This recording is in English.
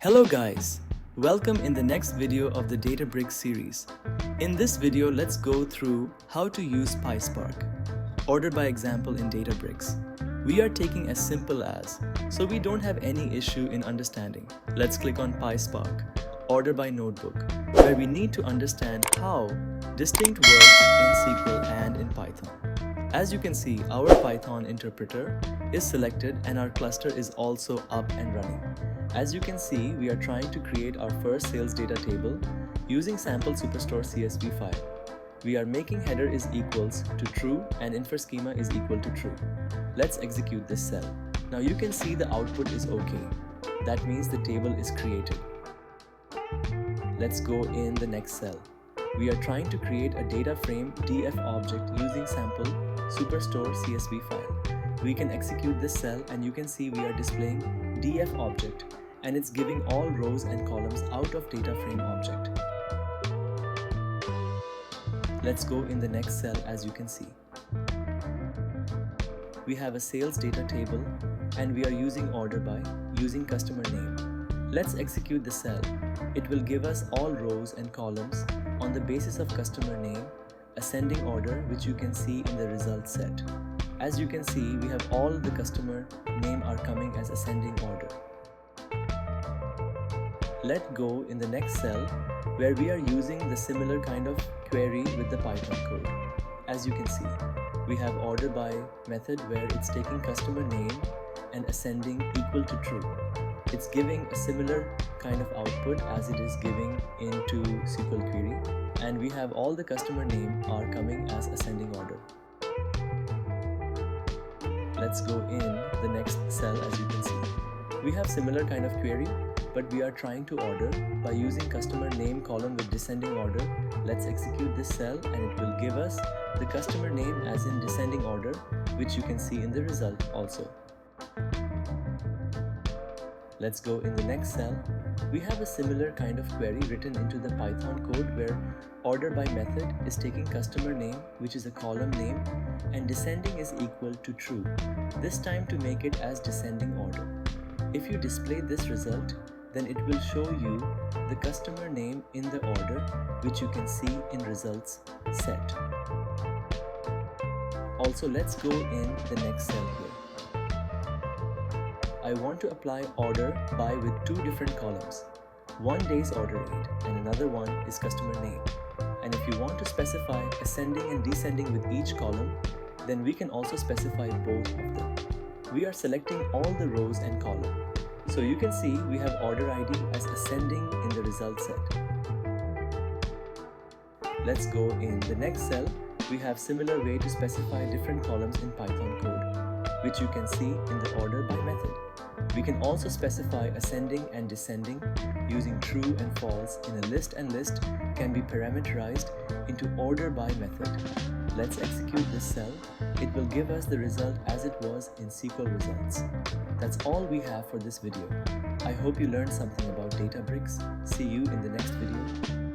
Hello guys, welcome in the next video of the Databricks series. In this video, let's go through how to use PySpark, order by example in Databricks. We are taking as simple as, so we don't have any issue in understanding. Let's click on PySpark, order by notebook, where we need to understand how distinct words in SQL and in Python. As you can see, our Python interpreter is selected and our cluster is also up and running. As you can see, we are trying to create our first sales data table using sample superstore CSV file. We are making header is equals to true and infer schema is equal to true. Let's execute this cell. Now you can see the output is okay. That means the table is created. Let's go in the next cell. We are trying to create a data frame df object using sample superstore CSV file. We can execute this cell and you can see we are displaying df object and it's giving all rows and columns out of data frame object. Let's go in the next cell. As you can see, we have a sales data table and we are using order by using customer name. Let's execute the cell. It will give us all rows and columns on the basis of customer name, ascending order, which you can see in the result set. As you can see, we have all the customer name are coming as ascending order. Let's go in the next cell where we are using the similar kind of query with the Python code. As you can see, we have order by method where it's taking customer name and ascending equal to true. It's giving a similar kind of output as it is giving into SQL query, and we have all the customer name are coming as ascending order. Let's go in the next cell. As you can see, we have similar kind of query, but we are trying to order by using customer name column with descending order. Let's execute this cell and it will give us the customer name as in descending order, which you can see in the result also. Let's go in the next cell. We have a similar kind of query written into the Python code where order by method is taking customer name, which is a column name, and descending is equal to true, this time to make it as descending order. If you display this result, then it will show you the customer name in the order, which you can see in results set. Also, let's go in the next cell here. I want to apply order by with two different columns. One day's order rate and another one is customer name. And if you want to specify ascending and descending with each column, then we can also specify both of them. We are selecting all the rows and columns. So you can see we have order ID as ascending in the result set. Let's go in the next cell. We have similar way to specify different columns in Python code, which you can see in the order by method. We can also specify ascending and descending using true and false in a list, and list can be parameterized into order by method. Let's execute this cell. It will give us the result as it was in SQL results. That's all we have for this video. I hope you learned something about Databricks. See you in the next video.